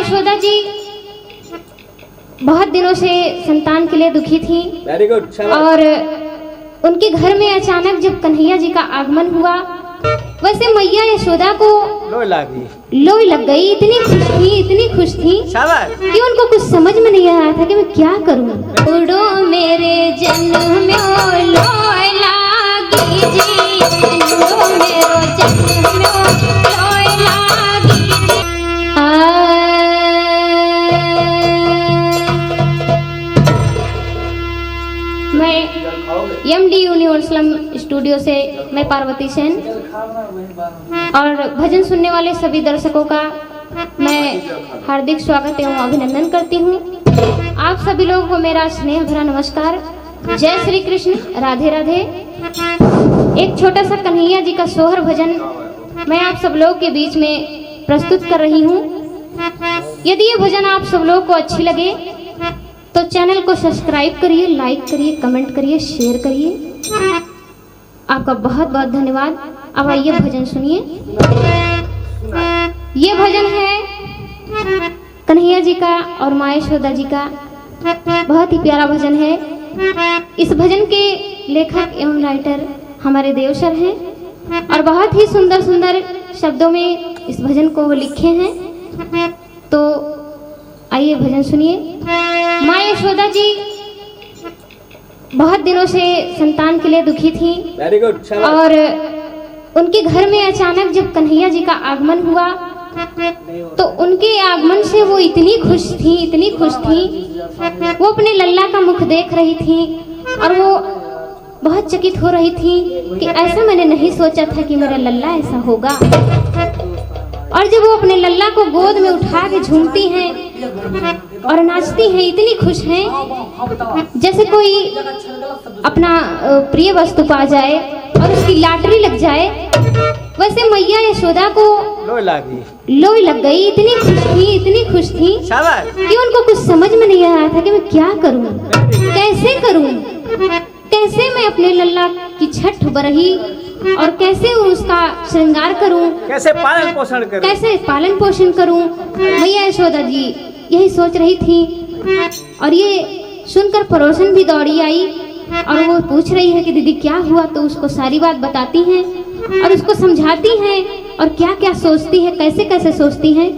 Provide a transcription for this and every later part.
यशोदा जी बहुत दिनों से संतान के लिए दुखी थी। Very good. और उनके घर में अचानक जब कन्हैया जी का आगमन हुआ, वैसे मैया यशोदा को लोई लग गई। इतनी खुश थी कि उनको कुछ समझ में नहीं आ रहा था कि मैं क्या करूं। उड़ो मेरे जन्म में लोई लागी जी, उड़ो मेरे जन्म में लोई लागी जी। मैं MD यूनिवर्सल स्टूडियो से मैं पार्वती सेन और भजन सुनने वाले सभी दर्शकों का मैं हार्दिक स्वागत एवं अभिनंदन करती हूँ। आप सभी लोगों को मेरा स्नेह भरा नमस्कार। जय श्री कृष्ण, राधे राधे। एक छोटा सा कन्हैया जी का सोहर भजन मैं आप सब लोगों के बीच में प्रस्तुत कर रही हूँ। यदि ये भजन आप सब लोगों को अच्छी लगे तो चैनल को सब्सक्राइब करिए, लाइक करिए, कमेंट करिए, शेयर करिए। आपका बहुत बहुत धन्यवाद। अब आइए भजन सुनिए। ये भजन है कन्हैया जी का और माँ यशोदा जी का, बहुत ही प्यारा भजन है। इस भजन के लेखक एवं राइटर हमारे देव सर हैं और बहुत ही सुंदर सुंदर शब्दों में इस भजन को वो लिखे हैं। तो आइए भजन सुनिए। माँ यशोदा जी बहुत दिनों से संतान के लिए दुखी थी। Very good. और उनके घर में अचानक जब कन्हैया जी का आगमन हुआ, तो उनके आगमन से वो इतनी खुश थी। वो अपने लल्ला का मुख देख रही थी और वो बहुत चकित हो रही थी कि ऐसा मैंने नहीं सोचा था कि मेरा लल्ला ऐसा होगा। और जब वो अपने लल्ला को गोद में उठा के झूमती हैं और नाचती हैं, इतनी खुश हैं जैसे कोई अपना प्रिय वस्तु पा जाए और उसकी लॉटरी लग जाए। वैसे मैया यशोदा को लोई लग गई। इतनी खुश थी कि उनको कुछ समझ में नहीं आ रहा था कि मैं क्या करूं, कैसे मैं अपने लल्ला की छठ बरही और कैसे उसका श्रृंगार करूं, कैसे पालन पोषण करूं। मैया यशोदा जी यही सोच रही थी और ये सुनकर पड़ोसन भी दौड़ी आई और वो पूछ रही है कि दीदी क्या हुआ। तो उसको सारी बात बताती हैं और उसको समझाती हैं और क्या क्या सोचती है, कैसे कैसे सोचती हैं,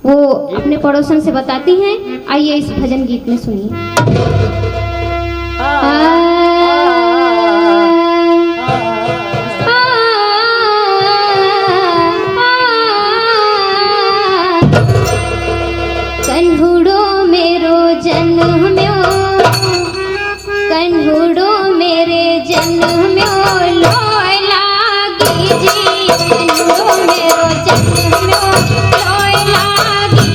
वो अपने पड़ोसन से बताती हैं। आइए इस भजन गीत में सुनिए। कन्हुड़ो मेरो जन्म में, कन्हुड़ो मेरे जन्म में लोई लागी जी, कन्हुड़ो मेरो जन्म में लोई लागी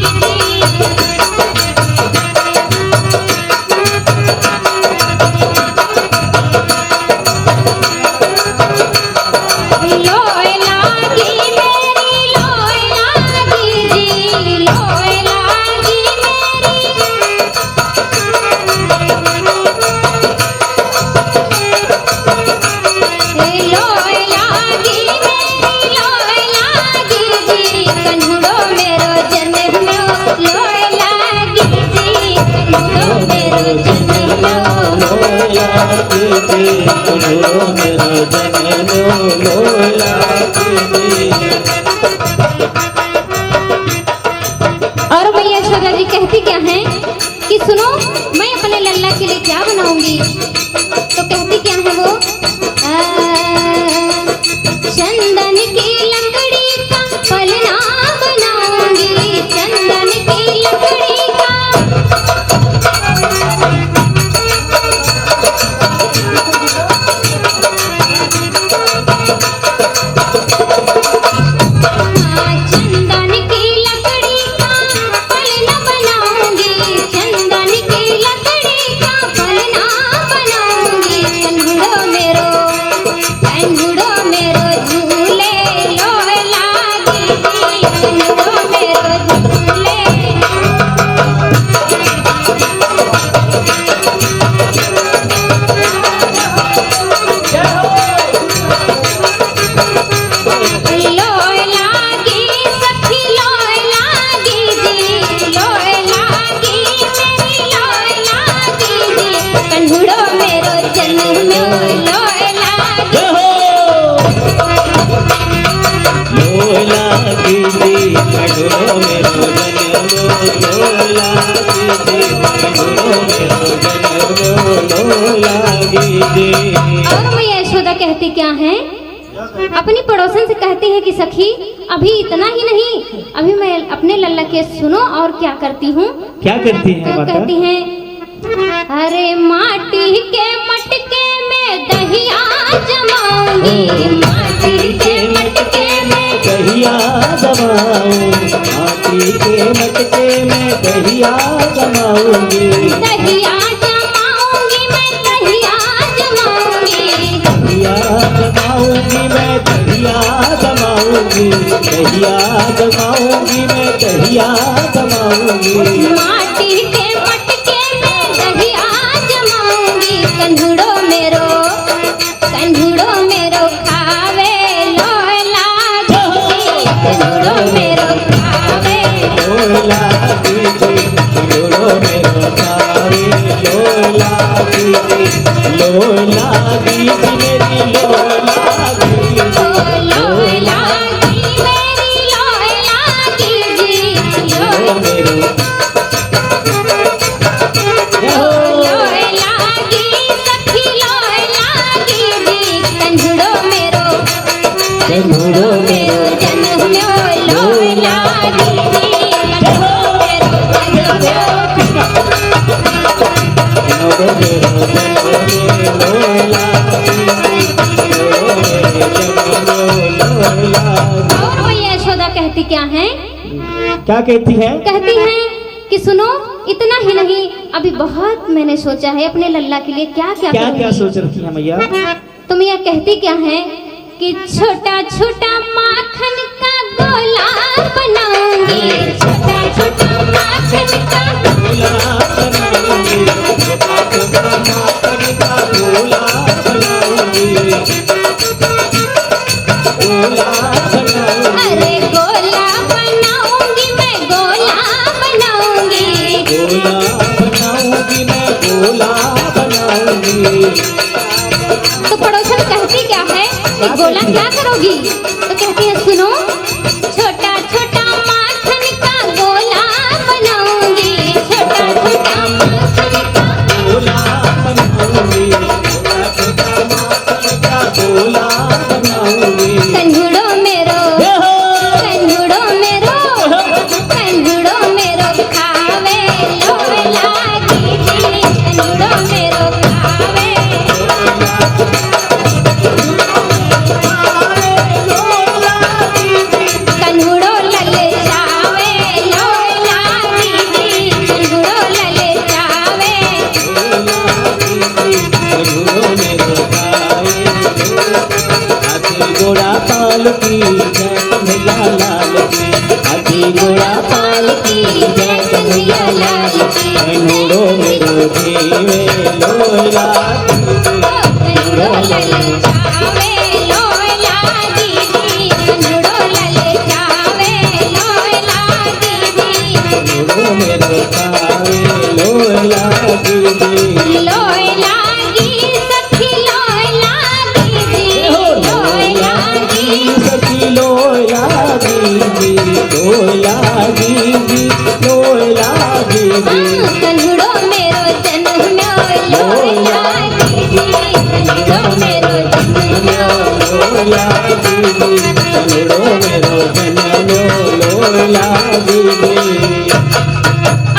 और मैया यशोदा जी कहती क्या है कि सुनो, मैं अपने लल्ला के लिए क्या बनाऊंगी। तो कहती क्या है वो, चंदन की लकड़ी का पलना बनाऊंगी, चंदन की लकड़ी का। चंदन की लकड़ी का पलना बनाऊंगी, लोला कीजे कंडुरो मेरो जन्मो लोला कीजे कंडुरो मेरो जन्मो लोला कीजे। और मैया यशोदा कहती क्या है, अपनी पड़ोसन से कहती है कि सखी अभी इतना ही नहीं, अभी मैं अपने लल्ला के सुनो और क्या करती हूँ। क्या करती है तो माता? कहती हैं, अरे माटी के मटके में दहिया जमाऊंगी, माटी के मटके में दहिया जमाऊं, माटी के मटके में दहिया जमाऊंगी, दहिया जमाऊंगी मैं, दहिया जमाऊंगी, दहिया जमाऊंगी मैं, दहिया जमाऊंगी, दहिया जमाऊंगी मैं, दहिया जमाऊंगी। माटी के मटके में दहिया जमाऊंगी, कंधुड़ो मेरो खावे लोला कीजे, कंधुड़ो मेरो खावे लोला कीजे कंडुरो मेरो खावे लोला कीजे, लोला कीजे मेरी लोला कीजे, लोला की मेरी लोला कीजी, मेरो लोला की सखी लोला कीजी, कंधुड़ो मेरो जन्म लोला कीजी, कंडुरो मेरो लोला और मैया यशोदा कहती क्या है, क्या कहती है? कहती हैं कि सुनो इतना ही नहीं, अभी बहुत मैंने सोचा है अपने लल्ला के लिए क्या क्या क्या क्या करूंगी। सोच रखी है मैया? तो मैया कहती क्या है कि छोटा छोटा माखन का गोला बनाऊंगी, छोटा छोटा माखन का गोला बनाऊंगी, छोटा छोटा माखन का गोला बनाऊंगी, गोला बनाऊंगी, अरे गोला बनाऊंगी मैं, गोला बनाऊंगी, गोला बनाऊंगी मैं, गोला बनाऊंगी। तो पड़ोसन कहती क्या है कि गोला क्या करोगी। तो कहती है सुनो, छोटा छोटा माखन का गोला बनाऊंगी, छोटा छोटा माखन का गोला बनाऊंगी, छोटा छोटा माखन का गोला बनाऊंगी। कंधुड़ो मेरो खावे लोला कीजी, कंधुड़ो मेरो खावे कंधुड़ो ललचावे लोला कीजी, कंधुड़ो ललचावे गोड़ा पाल की जय कन्हैया लाल की, हाथी गोड़ा पाल की जय कन्हैया लाल की, कंडुरो मेरो जीवे लोला कंधुड़ो ललचावे लोला कीजी, कंधुड़ो ललचावे लोला कीजी, कंडुरो मेरो खावे लोला कीजे। लोला की सखी लोला कीजी, लोला की सखी लोला दीदी, लोला दीदी, लोला दीदी, कंधुड़ो मेरो जन्म लोला कीजी, कंधुड़ो मेरो जन्म लोला दीदी, कंडुरो मेरो जन्मो लोला दीदी।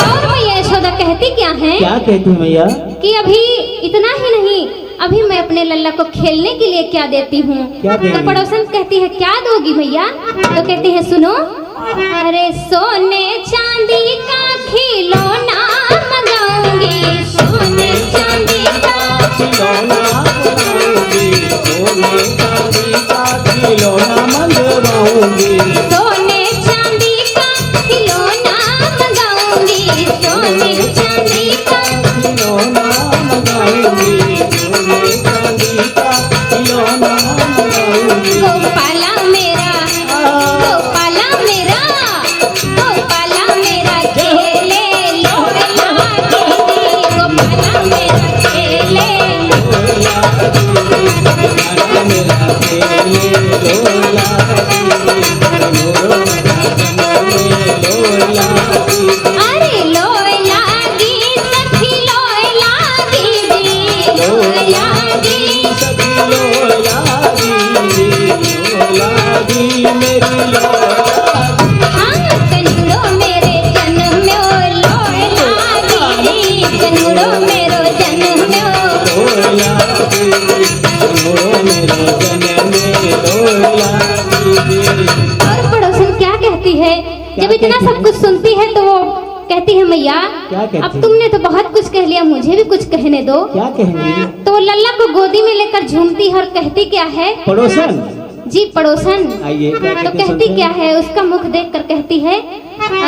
और मैया यशोदा कहती क्या है क्या कहती है मैया? कि अभी इतना ही नहीं, अभी मैं अपने लल्ला को खेलने के लिए क्या देती हूँ। क्या देगी? तो पड़ोसन कहती है क्या दोगी भैया। तो कहती है सुनो, अरे सोने चांदी का खिलौना मंगाऊंगी, सोने चांदी का खिलौना मंगवाऊंगी, सोने चांदी का खिलौना मंगवाऊंगी, सोने चांदी का खिलौना मंगाऊंगी, सोने चांदी का खिलौना मंगवाऊंगी, सोने चांदी का खिलौना मंगवाऊंगी। गोपाला मेरा खेले लोला कीजी, गोपाला मेरा खेले मेरा खेले लोला लोय लागी अरे लोय लागी सखी लोय लागी जी लोय लागी सखी लोय लागी मेरी लोय हाँ कनुड़ो मेरे जन्म में ओ लोय लागी कनुड़ो मेरो जन्म में ओ लोय लागी मेरे जन्म में लोय लागी। और पड़ोसन क्या कहती है जब इतना कहती सब है? कुछ सुनती है तो वो कहती है मैया क्या कहती अब है? तुमने तो बहुत कुछ कह लिया मुझे भी कुछ कहने दो। क्या कहेंगी तो वो लल्ला को गोदी में लेकर झूमती है और कहती क्या है पड़ोसन? जी पड़ोसन। आइए क्या तो कहती कहती सुनते क्या हैं? है उसका मुख देख कर कहती है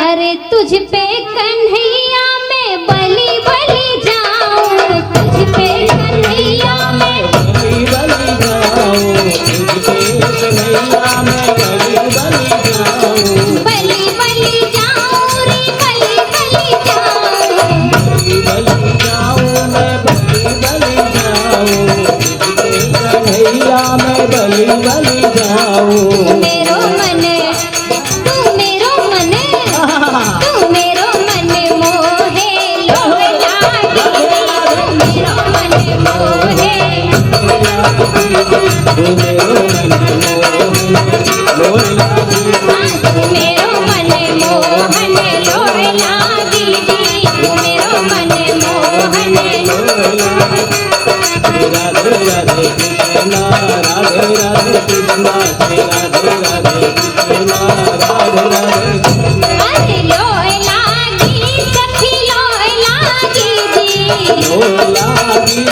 अरे तुझ पे कन्हैया मैं बलि बलि जाऊं तुझ पे कन्हैया मैं बलि बलि जाऊं तुझपे कन्हैया मैं बलि बलि जाऊं बलि बलि जाऊं रे बलि बलि जाऊं बलि बलि जाऊं मैं बलि बलि जाऊं तुझपे कन्हैया मैं बलि बलि जाऊं। मेरो मन तू मेरो मन तू मेरो मन मोहे लोय लागी तू मेरो मन मोहे तू मेरो मन लोय लागी तू मेरो मन मोहन लोय लागी जी तू मेरो मन मोहन राधे राधे कृष्णा राधे राधे कृष्णा राधे राधे कृष्णा राधे राधे अरे लोय लागी सखी लोय लागी जी लोय लागी